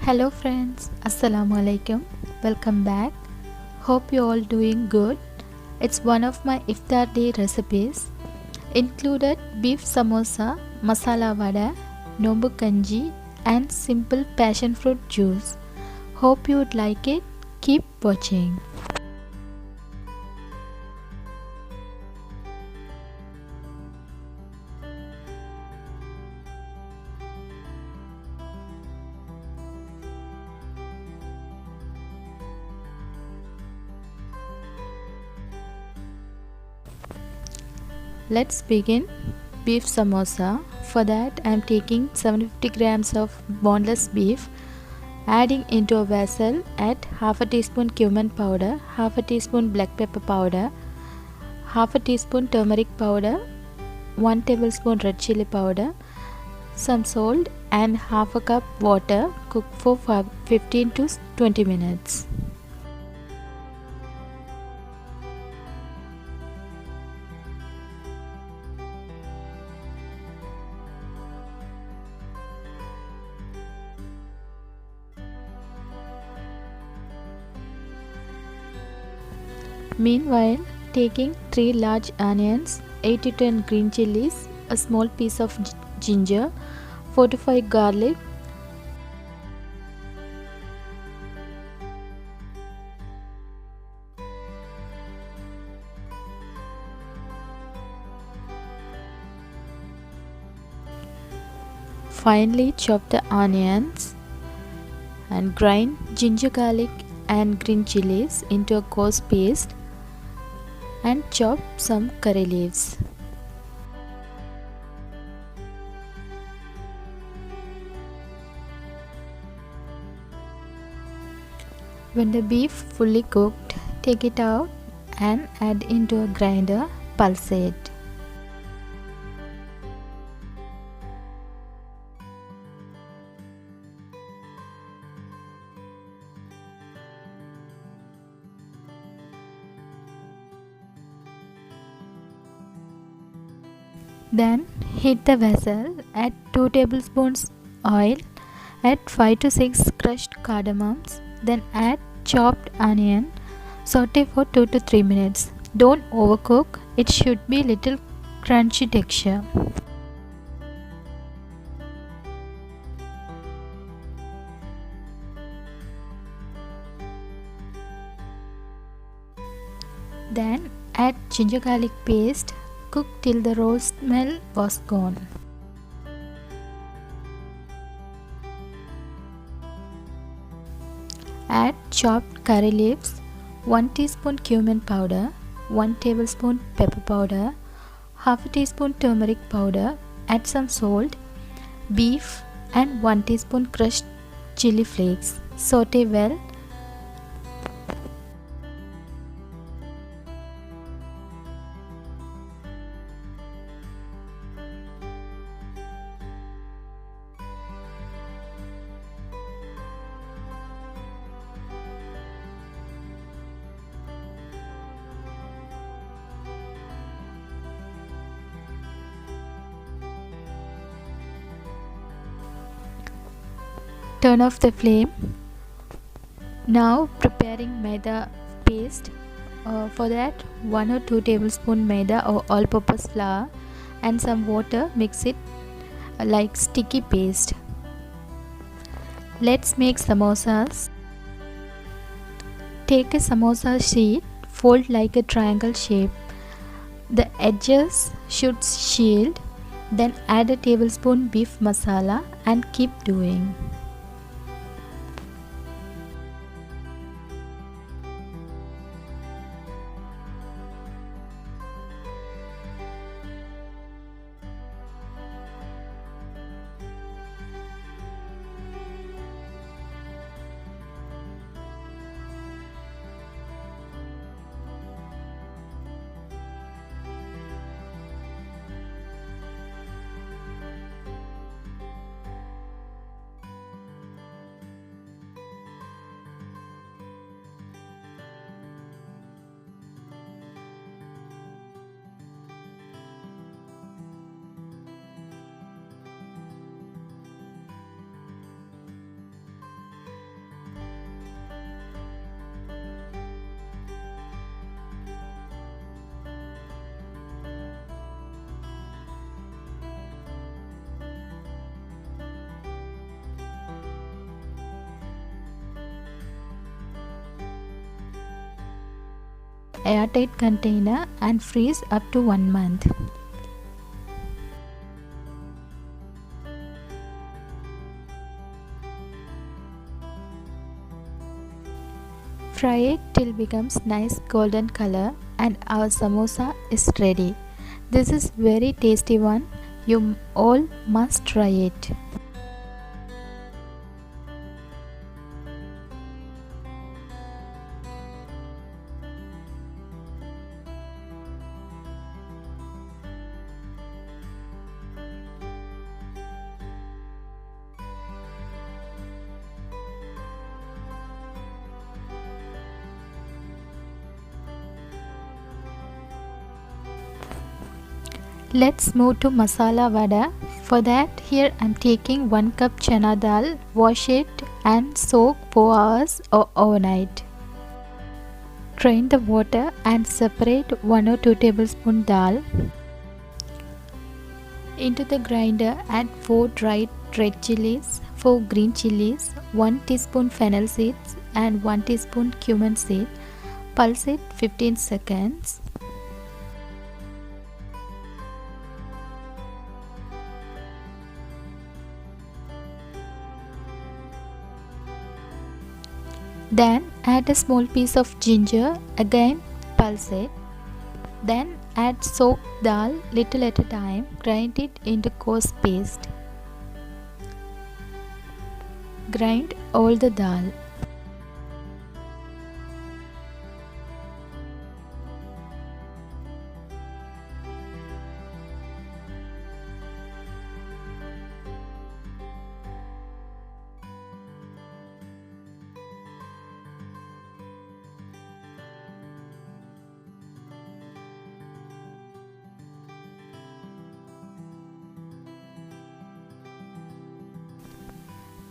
Hello friends, Assalamu alaikum. Welcome back. Hope you all doing good. It's one of my Iftar day recipes. Included beef samosa, masala vada, Noompu kanchi and simple passion fruit juice. Hope you would like it. Keep watching. Let's begin beef samosa. For that I am taking 750 grams of boneless beef. Adding into a vessel, add half a teaspoon cumin powder, half a teaspoon black pepper powder, half a teaspoon turmeric powder, 1 tablespoon red chilli powder, some salt and half a cup water. Cook for 15 to 20 minutes. Meanwhile, taking 3 large onions, 8 to 10 green chillies, a small piece of ginger, 4 to 5 garlic, finely chop the onions and grind ginger, garlic and green chillies into a coarse paste and chop some curry leaves. When the beef fully cooked, take it out and add into a grinder, pulse it. Then heat the vessel, add 2 tablespoons oil, add 5 to 6 crushed cardamoms, then add chopped onion, saute for 2 to 3 minutes. Don't overcook, it should be little crunchy texture. Then add ginger garlic paste. Cook till the raw smell was gone. Add chopped curry leaves, 1 teaspoon cumin powder, 1 tablespoon pepper powder, half a teaspoon turmeric powder, add some salt, beef and 1 teaspoon crushed chili flakes. Saute well. Turn off the flame. Now preparing maida paste. For that 1 or 2 tablespoon maida or all-purpose flour and some water. Mix it like sticky paste. Let's make samosas. Take a samosa sheet, fold like a triangle shape. The edges should shield. Then add a tablespoon beef masala and keep doing. airtight container and freeze up to 1 month. Fry it till becomes nice golden color and our samosa is ready. This is very tasty one. You all must try it. Let's move to Masala Vada. For that, here I am taking 1 cup chana dal. Wash it and soak 4 hours or overnight. Drain the water and separate 1 or 2 tablespoons dal. Into the grinder, add 4 dried red chillies, 4 green chillies, 1 teaspoon fennel seeds and 1 teaspoon cumin seed. Pulse it 15 seconds. Then add a small piece of ginger, again pulse it. Then add soaked dal little at a time, grind it into coarse paste. Grind all the dal.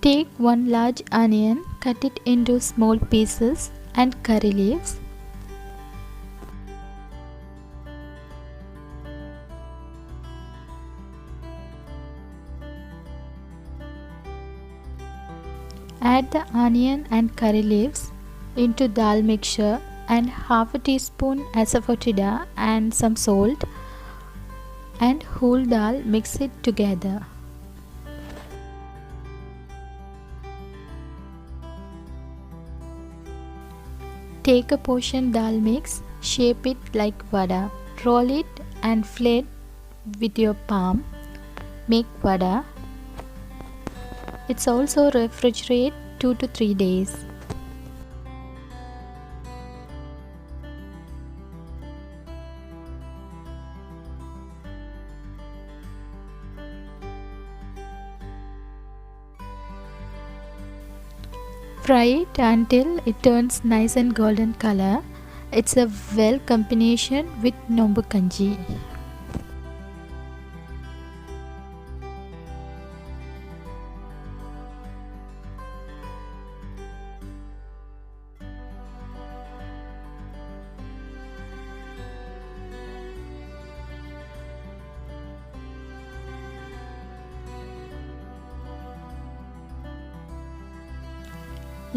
Take 1 large onion, cut it into small pieces and curry leaves. Add the onion and curry leaves into dal mixture and half a teaspoon asafoetida and some salt and whole dal, mix it together. Take a portion dal mix, shape it like vada, roll it and flat with your palm. Make vada. It's also refrigerate 2 to 3 days. Fry it until it turns nice and golden color. It's a well combination with Noompu Kanchhi.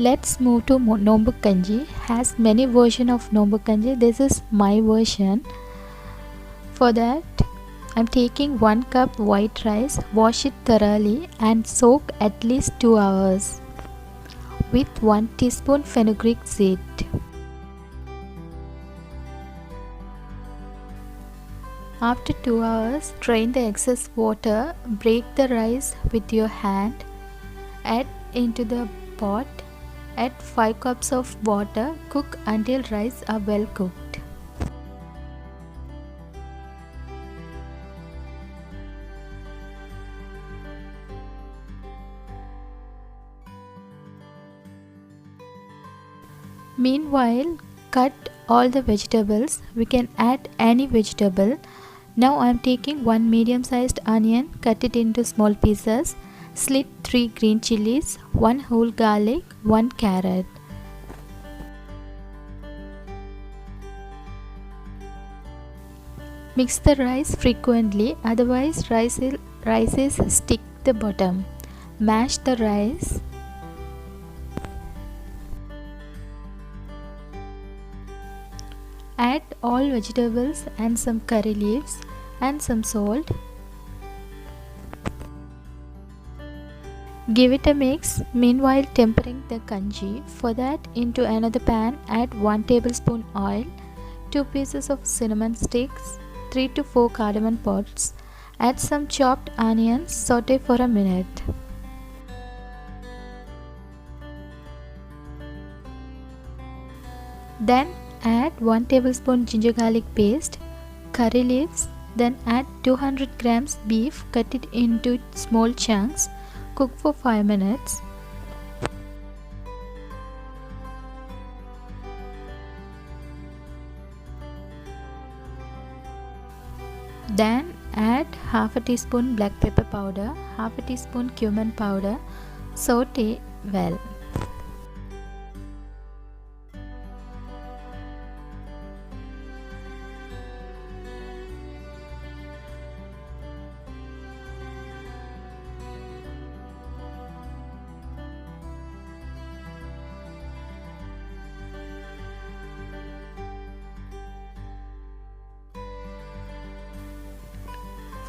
Let's move to Noompu Kanchhi. Has many versions of Noompu Kanchhi. This is my version. For that, I'm taking 1 cup white rice. Wash it thoroughly and soak at least 2 hours with 1 teaspoon fenugreek seed. After 2 hours, drain the excess water. Break the rice with your hand. Add into the pot. Add 5 cups of water. Cook until rice are well cooked. Meanwhile, cut all the vegetables. We can add any vegetable. Now I am taking 1 medium-sized onion. Cut it into small pieces. Slit 3 green chillies, 1 whole garlic, 1 carrot. Mix the rice frequently, otherwise rices stick the bottom. Mash the rice. Add all vegetables and some curry leaves and some salt. Give it a mix, meanwhile tempering the kanchi. For that, into another pan add 1 tablespoon oil, 2 pieces of cinnamon sticks, 3 to 4 cardamom pods. Add some chopped onions, saute for a minute. Then add 1 tablespoon ginger garlic paste, curry leaves, then add 200 grams beef, cut it into small chunks. Cook for 5 minutes. Then add half a teaspoon black pepper powder, half a teaspoon cumin powder. Saute well.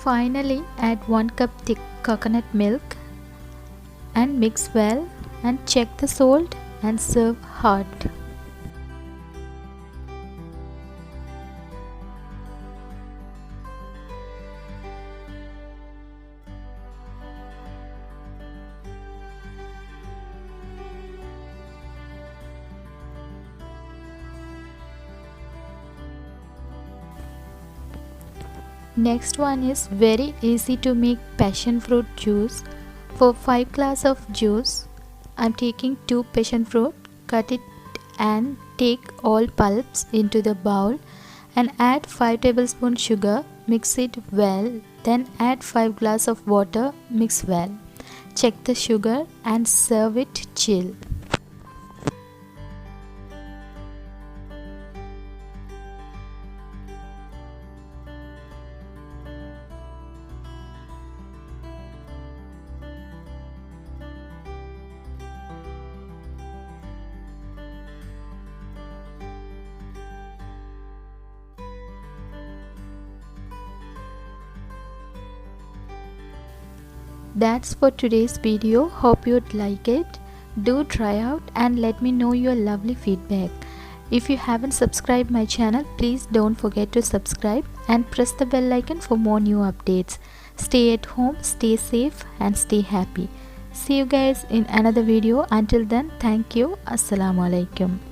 Finally, add 1 cup thick coconut milk and mix well and check the salt and serve hot. Next one is very easy to make passion fruit juice. For 5 glass of juice, I am taking 2 passion fruit, cut it and take all pulps into the bowl and add 5 tablespoons sugar, mix it well, then add 5 glass of water, mix well. Check the sugar and serve it chill. That's for today's video. Hope you'd like it. Do try out and let me know your lovely feedback. If you haven't subscribed my channel, please don't forget to subscribe and press the bell icon for more new updates. Stay at home, stay safe and stay happy. See you guys in another video. Until then, thank you. Assalamu alaikum.